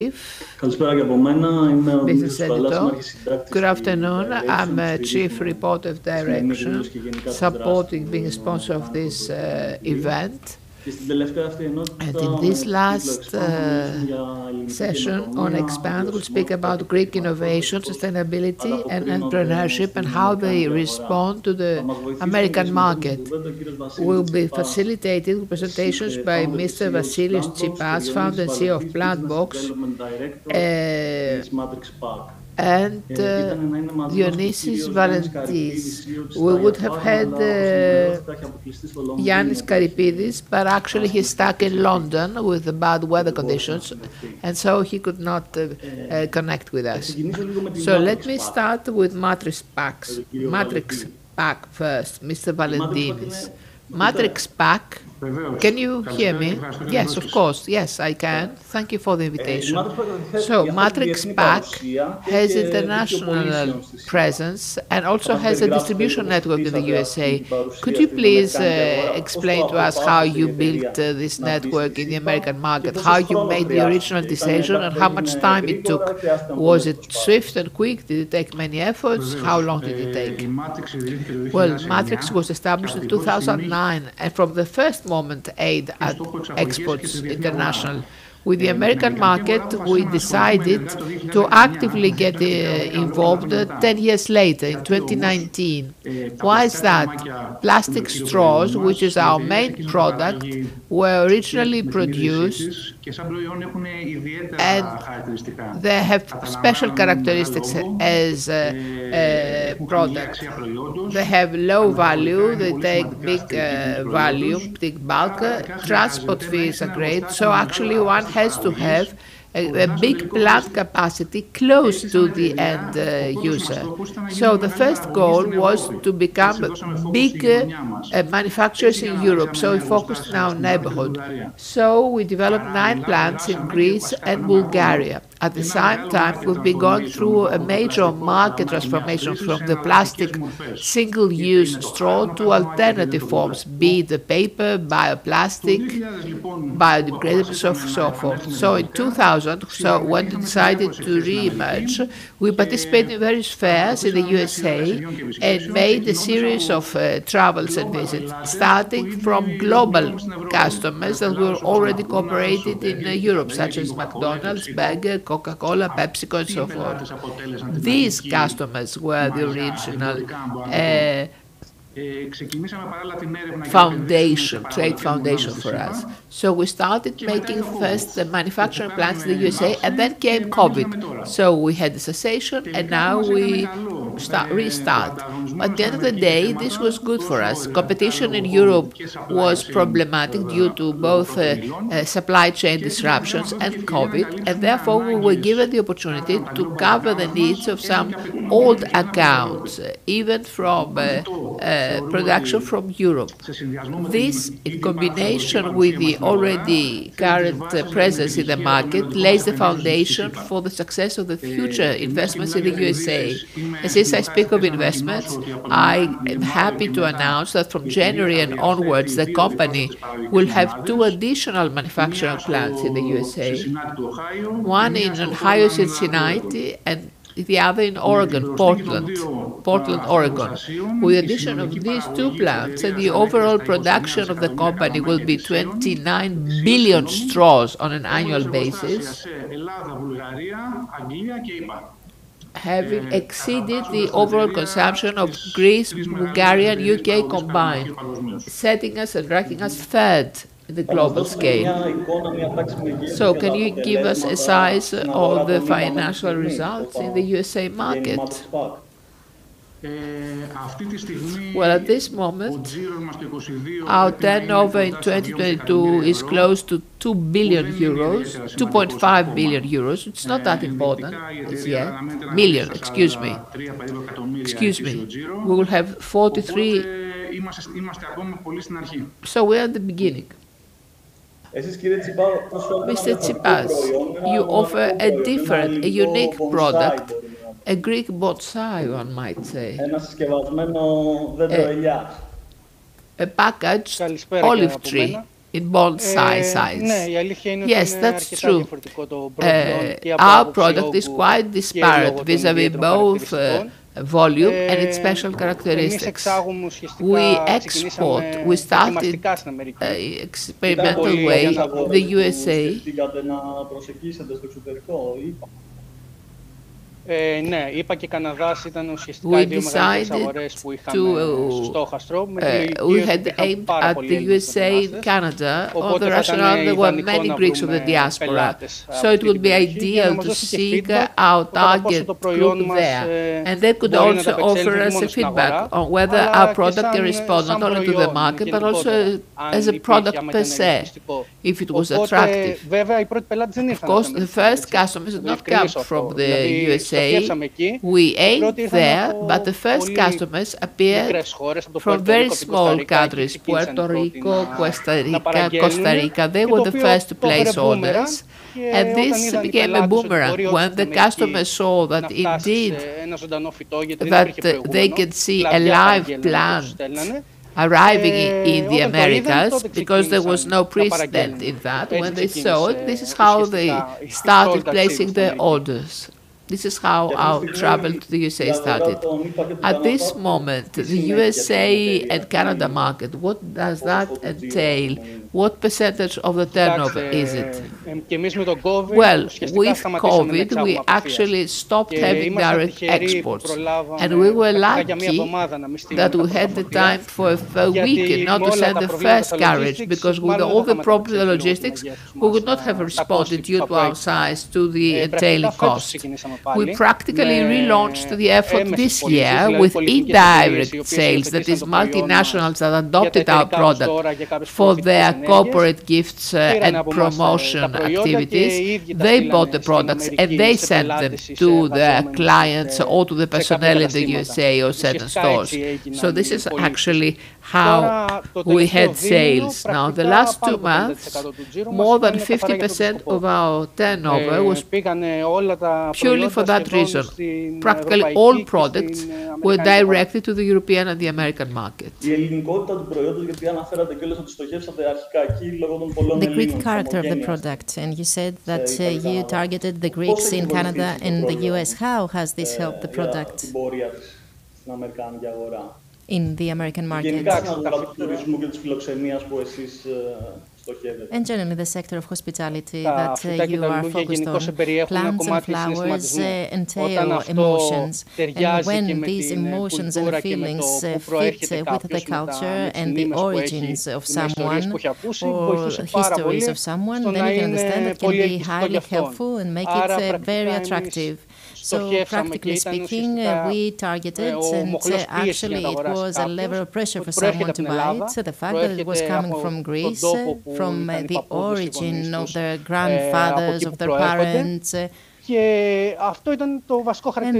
Business editor. Good afternoon. I'm Chief Reporter of Direction, supporting being a sponsor of this event. And in this last session on Expand, we'll speak about Greek innovation, sustainability, and entrepreneurship, and how they respond to the American market. We'll be facilitated with presentations by Mr. Vasilis Tsipas, founder and CEO of Plantbox, and Dionysis Valentis. We would have had Yannis Karipidis, but actually he's stuck in London with the bad weather conditions, and so he could not connect with us. So let me start with Matrix Pack first, Mr. Valentis. Matrix Pack. Can you hear me? Yes, of course. Yes, I can. Thank you for the invitation. So, Matrix Pack has international presence and also has a distribution network in the USA. Could you please explain to us how you built this network in the American market, how you made the original decision and how much time it took? Was it swift and quick? Did it take many efforts? How long did it take? Well, Matrix was established in 2009, and from the first moment aimed at exports international. With the American market, we decided to actively get involved 10 years later, in 2019. Why is that? Plastic straws, which is our main product, were originally produced and they have special characteristics as a product. They have low value, they take big volume, big bulk, transport fees are great, so actually one has to have a big plant capacity close to the end user. So the first goal was to become big manufacturers in Europe, so we focused on our neighborhood. So we developed 9 plants in Greece and Bulgaria. At the same time, we've been going through a major market transformation from the plastic single-use straw to alternative forms, be it the paper, bioplastic, biodegradable, so forth. So in 2000, when we decided to re-emerge, we participated in various fairs in the USA and made a series of travels and visits, starting from global customers that were already cooperated in Europe, such as McDonald's, Burger, Coca-Cola, PepsiCo, and so forth. These customers were the original trade foundation for us. So we started making first the manufacturing plants in the USA, and then came COVID. So we had the cessation, and now we restart. At the end of the day, this was good for us. Competition in Europe was problematic due to both supply chain disruptions and COVID, and therefore we were given the opportunity to cover the needs of some old accounts, even from production from Europe. This, in combination with the already current presence in the market, lays the foundation for the success of the future investments in the USA. And since I speak of investments, I am happy to announce that from January and onwards, the company will have 2 additional manufacturing plants in the USA. One in Ohio, Cincinnati, and the other in Oregon, Portland, Oregon. With the addition of these 2 plants, and the overall production of the company will be 29 billion straws on an annual basis, having exceeded the overall consumption of Greece, Bulgaria, and UK combined, setting us and ranking us 3rd in the global scale. So can you give us a size of the financial results in the USA market? Well, at this moment, our turnover in 2022 is close to 2 billion euros, 2.5 billion euros. It's not that important as yet. Million, excuse me. We will have 43. So we're at the beginning. Mr. Tsipas, you offer a different, a unique product, a Greek bonsai, one might say. A packaged olive tree. in bond size. Yes, that's true. Our product is quite disparate vis-à-vis both volume and its special characteristics. We export. We started experimental way the USA. We decided we had aimed at the USA and Canada. On the rationale, there were many Greeks of the diaspora, so it would be ideal to seek our target group there, and they could also offer us a feedback on whether our product can respond not only to the market but also as a product per se, if it was attractive. Of course, the first customers did not come from the USA. We aimed there, but the first customers appeared from very small countries, Puerto Rico, Costa Rica. They were the first to place orders, and this became a boomerang when the customers saw that indeed that they could see a live plant arriving in the Americas, because there was no precedent in that. When they saw it, this is how they started placing their orders. This is how our travel to the USA started. At this moment, the USA and Canada market, what does that entail? What percentage of the turnover is it? Well, with COVID, we actually stopped having direct exports. And we were lucky that we had the time for a week not to send the first carriage, because with all the problems with the logistics, we would not have responded due to our size to the entailing cost. We practically relaunched the effort this year with indirect sales, that is, multinationals that adopted our product for their corporate gifts and promotion activities. They bought the products and they sent them to their clients or to the personnel in the USA or certain stores. So this is actually how we had sales. Now, the last 2 months, more than 50% of our turnover was purely for that reason. Practically all products were directed to the European and the American market. The Greek character of the product, and you said that you targeted the Greeks in Canada and the US. How has this helped the product in the American market? And generally the sector of hospitality that you are focused on. Plants and flowers entail emotions, and when these emotions and feelings fit with the culture and the origins of someone or histories of someone, then you can understand that can be highly helpful and make it very attractive. So practically speaking, we targeted, and actually it was a level of pressure for someone to buy it. The fact that it was coming from Greece, from the origin of their grandfathers, of their parents. And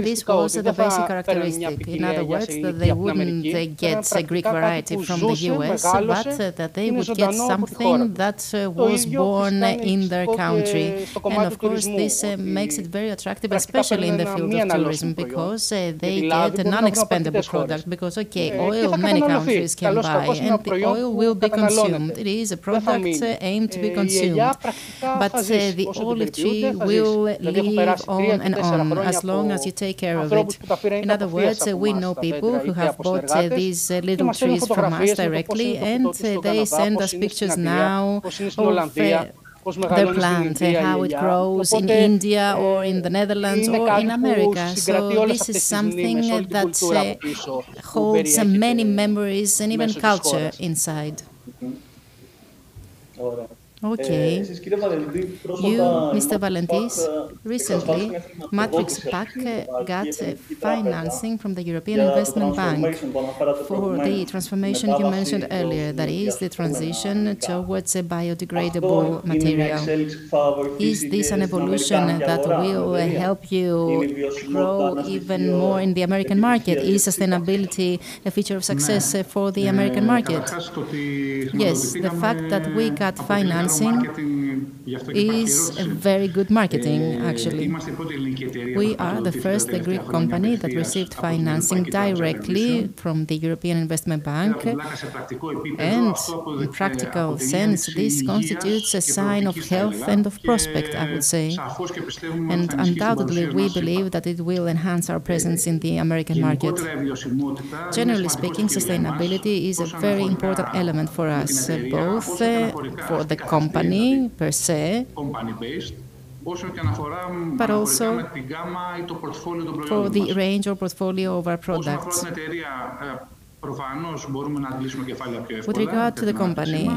this was the basic characteristic. In other words, that they wouldn't get a Greek variety from the US, but that they would get something that was born in their country. And of course, this makes it very attractive, especially in the field of tourism, because they get an unexpendable product. Because, okay, oil many countries can buy, and the oil will be consumed. It is a product aimed to be consumed. But the olive tree will live on and on, as long as you take care of it. In other words, we know people who have bought these little trees from us directly, and they send us pictures now of their plant, how it grows in India or in the Netherlands or in America. So this is something that holds many memories and even culture inside. Okay. You, Mr. Valentis, recently, Matrix Pack got financing from the European Investment Bank for the transformation you mentioned earlier, that is, the transition towards a biodegradable material. Is this an evolution that will help you grow even more in the American market? Is sustainability a feature of success for the American market? Yes, the fact that we got financing is a very good marketing, actually. We are the first Greek company that received financing directly from the European Investment Bank, and in practical sense, this constitutes a sign of health and of prospect, I would say. And undoubtedly, we believe that it will enhance our presence in the American market. Generally speaking, sustainability is a very important element for us, both for the company per se, but also for the range or portfolio of our products. With regard to the company,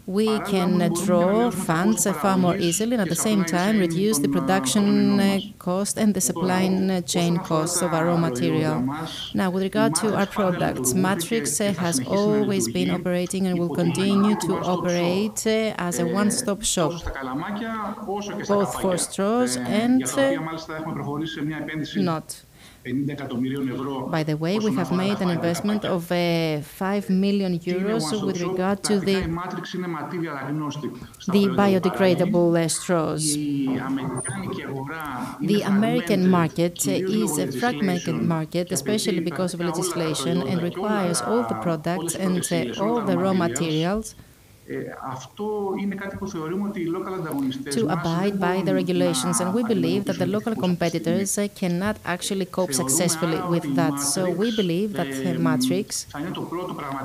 we can draw funds far more easily and at the same time reduce the production cost and the supply chain costs of our raw material. Now, with regard to our products, Matrix has always been operating and will continue to operate as a one-stop shop, both for straws and not. By the way, we have made an investment of 5 million euros with regard to the biodegradable straws. The American market is a fragmented market, especially because of legislation, and requires all the products and all the raw materials to abide by the regulations, and we believe that the local competitors cannot actually cope successfully with that. So we believe that Matrix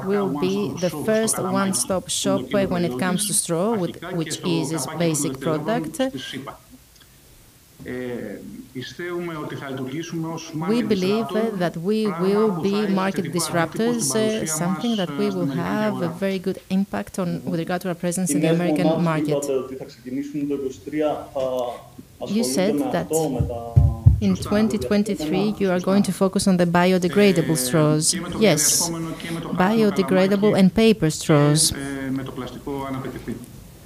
will be the first one-stop shop when it comes to straw, which is its basic product. We believe that we will be market disruptors, something that we will have a very good impact on with regard to our presence in the American market. You said that in 2023 you are going to focus on the biodegradable straws. Yes, biodegradable and paper straws.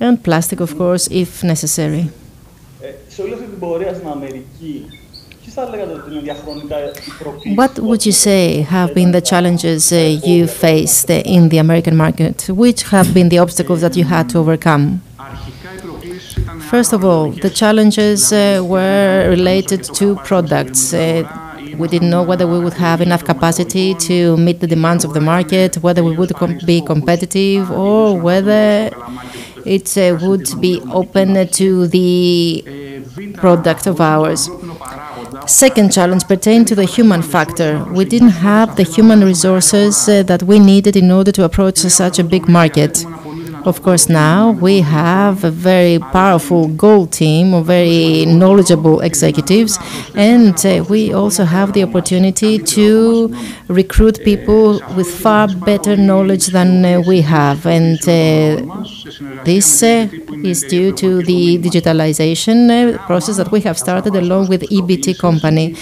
And plastic, of course, if necessary. What would you say have been the challenges you faced in the American market? Which have been the obstacles that you had to overcome? First of all, the challenges were related to products. We didn't know whether we would have enough capacity to meet the demands of the market, whether we would be competitive, or whether it would be open to the product of ours. Second challenge pertained to the human factor. We didn't have the human resources that we needed in order to approach such a big market. Of course, now we have a very powerful gold team of very knowledgeable executives, and we also have the opportunity to recruit people with far better knowledge than we have. And this is due to the digitalization process that we have started along with EBT company.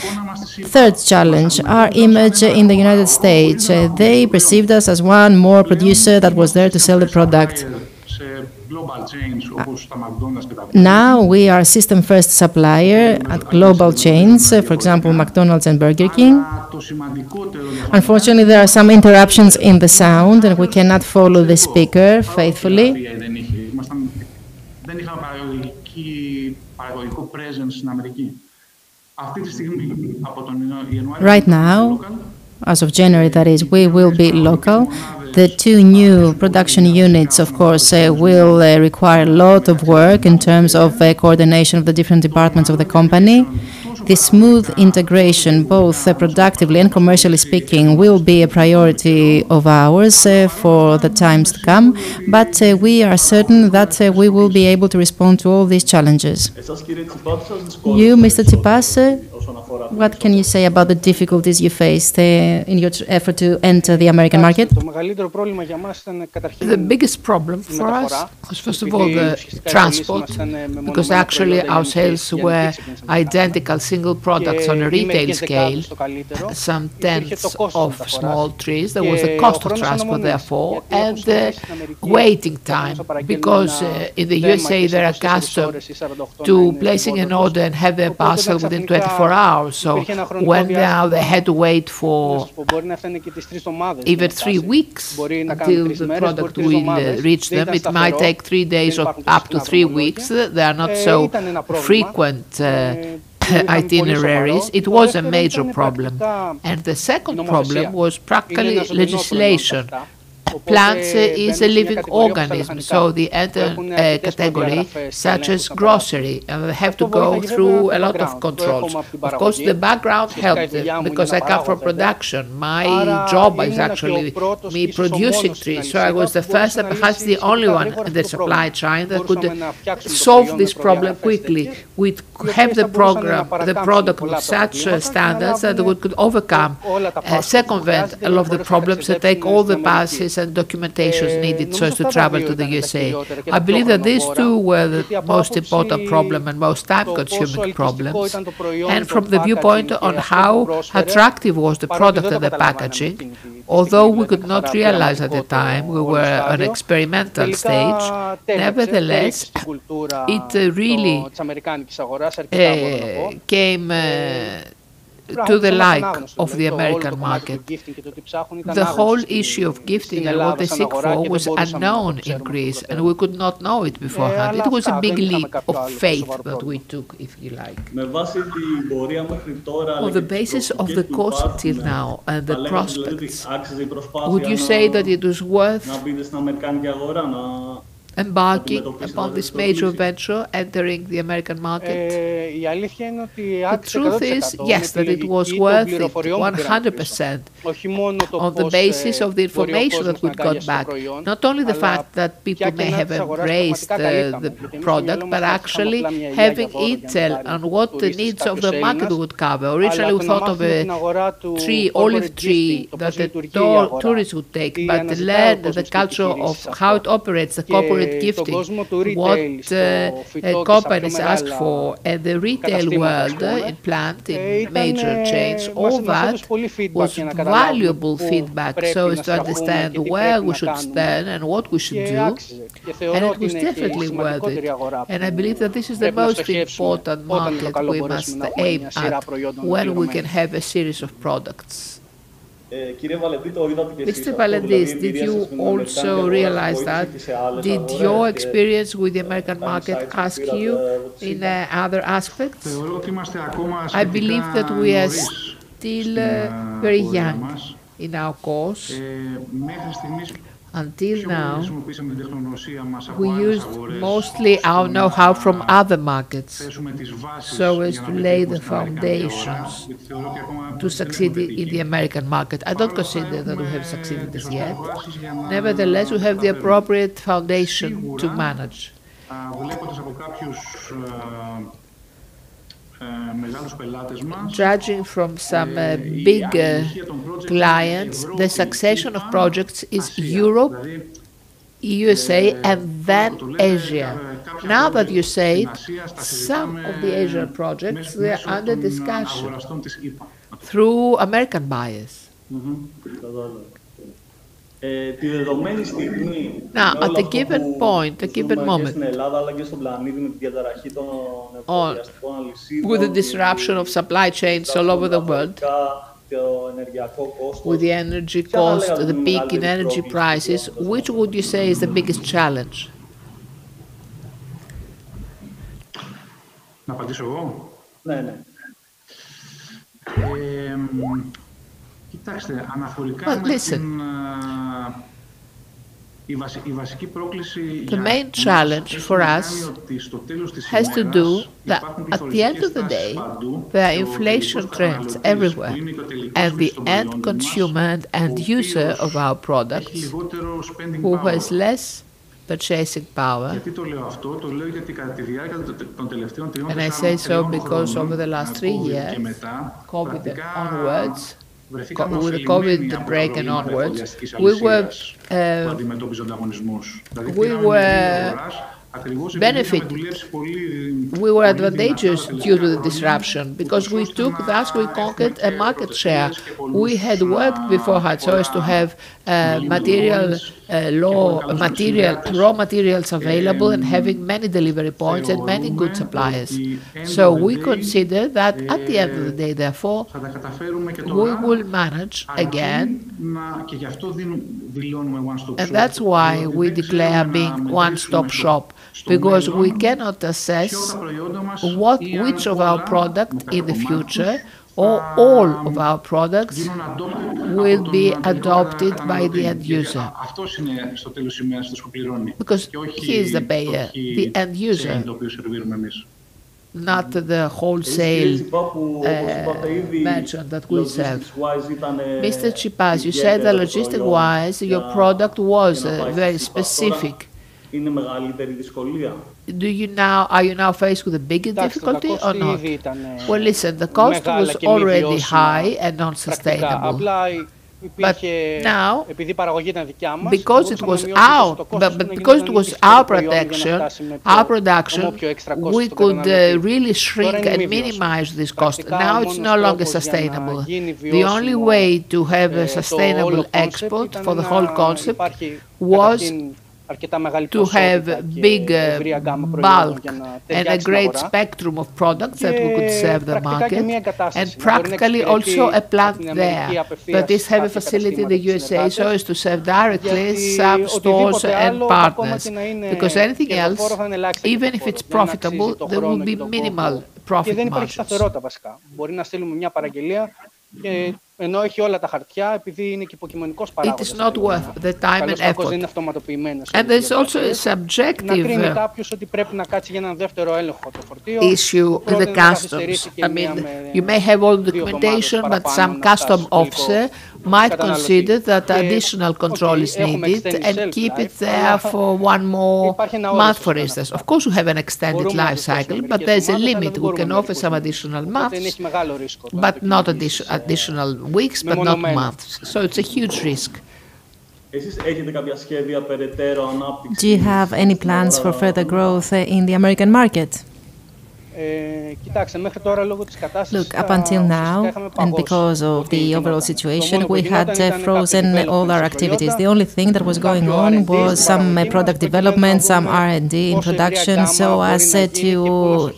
Third challenge, our image in the United States. They perceived us as one more producer that was there to sell the product. Now we are a system-first supplier at global chains, for example, McDonald's and Burger King. Unfortunately, there are some interruptions in the sound and we cannot follow the speaker faithfully. Right now, as of January, that is, we will be local. The two new production units, of course, will require a lot of work in terms of coordination of the different departments of the company. The smooth integration, both productively and commercially speaking, will be a priority of ours for the times to come, but we are certain that we will be able to respond to all these challenges. You, Mr. Tsipas, what can you say about the difficulties you faced in your effort to enter the American market? The biggest problem for us was, first of all, the transport, because actually our sales were identical single products on a retail scale, some tenths of small trees. There was the cost of transport, therefore, and the waiting time, because in the USA they are accustomed to placing an order and have their parcel within 24 hours. So when now they had to wait for even 3 weeks until the product will reach them. It might take 3 days or up to 3 weeks. They are not so frequent itineraries. It was a major problem. And the second problem was practically legislation. Plants is a living organism, so the other category, such as grocery, have to go through a lot of controls. Of course, the background helped because I come from production. My job is actually me producing trees, so I was the first and perhaps the only one in the supply chain that could solve this problem quickly. We have the product with such standards that we could overcome, circumvent a lot of the problems and take all the passes and documentations needed so as to travel to the USA. I believe that these two were the most important problem and most time-consuming problems. And from the viewpoint on how attractive was the product and the packaging, although we could not realize at the time, we were on experimental stage, nevertheless, it really came to the like of the American market. The whole issue of gifting and what they seek for was unknown in Greece, and we could not know it beforehand. It was a big leap of faith that we took, if you like. On the basis of the course till now and the prospects, would you say that it was worth embarking upon this major venture, entering the American market? The truth is, yes, that it was worth it 100% on the basis of the information that we got back. Not only the fact that people may have embraced the product, but actually having intel on what the needs of the market would cover. Originally we thought of a olive tree that the tourists would take, but learn the culture of how it operates, the corporate gifting, what companies ask for, and the retail world in plant, in major chains, all that was valuable feedback so as to understand where we should stand and what we should do, and it was definitely worth it. And I believe that this is the most important market we must aim at when we can have a series of products. Mr. Valentis, did you also realize that? Did your experience with the American market ask you in other aspects? I believe that we are still very young in our course. Until now, we used mostly our know-how from other markets so as to lay the foundations to succeed in the American market. I don't consider that we have succeeded as yet. Nevertheless, we have the appropriate foundation to manage. Judging from some big clients, the succession of projects is Europe, USA, and then Asia. Now that you say it, some of the Asian projects, they are under discussion through American buyers. Now, at a given point, a given moment, with the disruption of supply chains all over the world, with the energy cost, the peak in energy prices, which would you say is the biggest challenge? Well, listen, the main challenge for us has to do that at the end of the day, there are inflation trends everywhere, and the end consumer and end user of our products, who has less purchasing power, and I say so because over the last 3 years, COVID onwards, with the COVID break and onwards, we were benefiting. We were advantageous due to the disruption because we conquered a market share. We had worked beforehand so as to have material raw materials available and having many delivery points and many good suppliers. So we consider that at the end of the day, therefore, we will manage again, and that's why we declare being one-stop shop, because we cannot assess which of our products in the future or all of our products will be adopted by the end user. Because he is the payer, the end user, not the wholesale merchant that we serve. Mr. Tsipas, you said that logistic-wise, your product was very specific. Are you now faced with a bigger difficulty or not? Well, listen, the cost was already high and non-sustainable. But now, because it was our production, we could really shrink and minimize this cost. Now it's no longer sustainable. The only way to have a sustainable export for the whole concept was to have a big bulk and a great spectrum of products that we could serve the market, and practically also a plant there, that is, have a facility in the USA so as to serve directly some stores and partners, because anything else, even if it's profitable, there will be minimal profit margins. It is not worth the time and effort. And there's also a subjective issue in the customs. I mean, you may have all the documentation, but some custom officer might consider that additional control is needed and keep it there for one more month, for instance. Of course, we have an extended life cycle, but there's a limit. We can offer some additional months, but not additional weeks, but not months. So it's a huge risk. Do you have any plans for further growth in the American market? Look, up until now, and because of the overall situation, we had frozen all our activities. The only thing that was going on was some product development, some R&D in production, so as to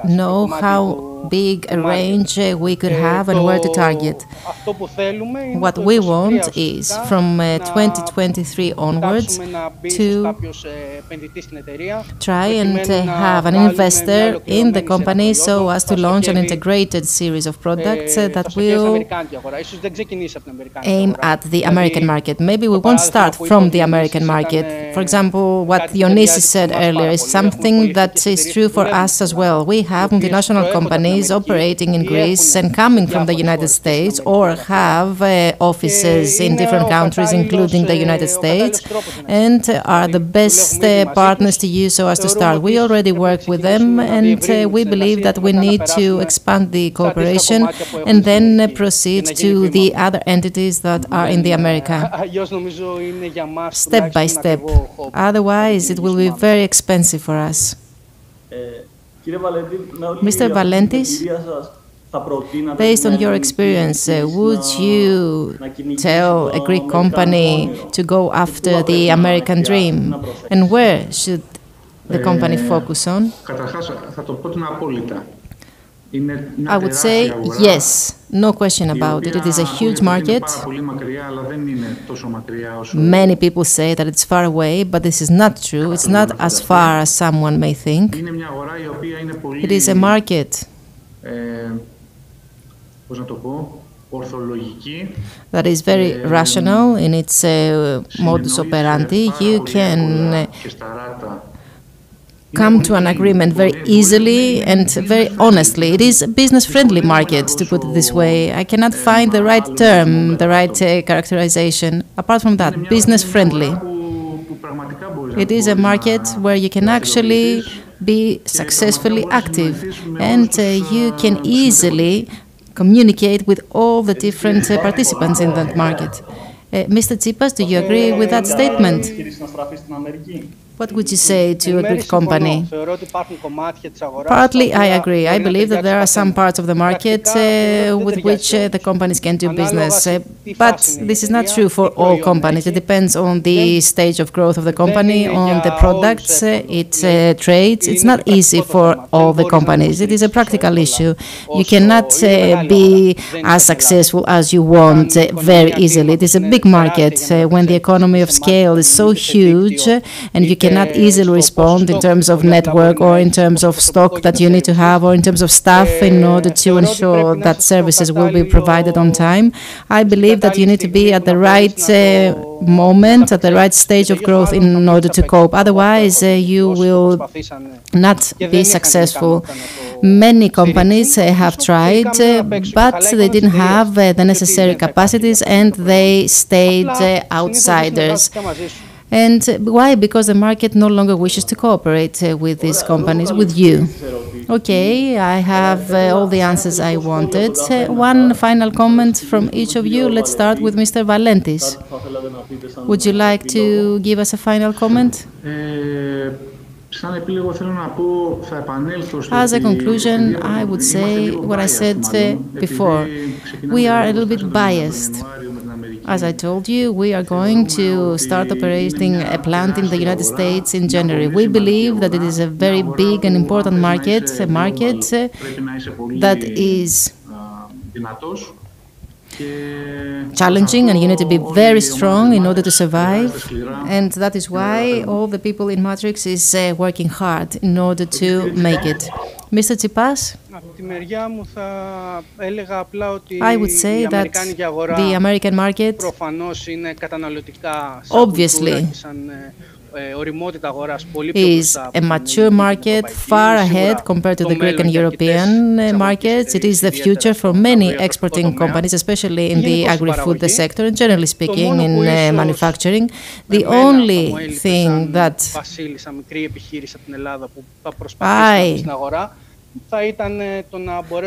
know how big a range we could have and where to target. What we want is, from 2023 onwards, to try and have an investor in the company so as to launch an integrated series of products that will aim at the American market. Maybe we won't start from the American market. For example, what Dionysis said earlier is something that is true for us as well. We have multinational companies operating in Greece and coming from the United States, or have offices in different countries, including the United States, and are the best partners to use so as to start. We already work with them, and we believe that we need to expand the cooperation and then proceed to the other entities that are in the America, step by step. Otherwise, it will be very expensive for us. Mr. Valentis, based on your experience, would you tell a Greek company to go after the American dream? And where should the company focus on? I would say yes, no question about it. It is a huge market. Many people say that it's far away, but this is not true. It's not as far as someone may think. It is a market that is very rational in its modus operandi. You can come to an agreement very easily and very honestly. It is a business-friendly market, to put it this way. I cannot find the right term, the right characterization. Apart from that, business-friendly. It is a market where you can actually be successfully active, and you can easily communicate with all the different participants in that market. Mr. Tsipas, do you agree with that statement? What would you say to a Greek company? Partly, I agree. I believe that there are some parts of the market with which the companies can do business. But this is not true for all companies. It depends on the stage of growth of the company, on the products it trades. It's not easy for all the companies. It is a practical issue. You cannot be as successful as you want very easily. It is a big market when the economy of scale is so huge and you cannot easily respond in terms of network or in terms of stock that you need to have or in terms of staff in order to ensure that services will be provided on time. I believe that you need to be at the right moment, at the right stage of growth in order to cope. Otherwise, you will not be successful. Many companies have tried, but they didn't have the necessary capacities and they stayed outsiders. And why? Because the market no longer wishes to cooperate with these companies, with you. Okay, I have all the answers I wanted. One final comment from each of you. Let's start with Mr. Valentis. Would you like to give us a final comment? As a conclusion, I would say what I said before. We are a little bit biased. As I told you, we are going to start operating a plant in the United States in January. We believe that it is a very big and important market, a market that is challenging, and you need to be very strong in order to survive. And that is why all the people in Matrix is working hard in order to make it. Mr. Tsipas? I would say that the American market obviously is a mature market, far ahead compared to the Greek and European markets. It is the future for many exporting companies, especially in the agri-food sector and generally speaking in manufacturing. The only thing that I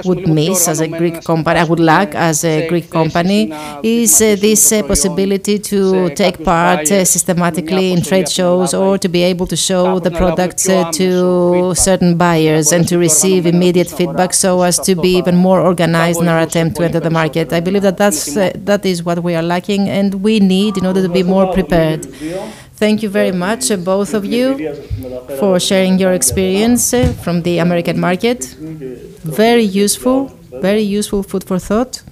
would miss as a Greek company, I would lack as a Greek company, is this possibility to take part systematically in trade shows or to be able to show the products to certain buyers and to receive immediate feedback so as to be even more organized in our attempt to enter the market. I believe that that is what we are lacking and we need in order to be more prepared. Thank you very much, both of you, for sharing your experience from the American market. Very useful food for thought.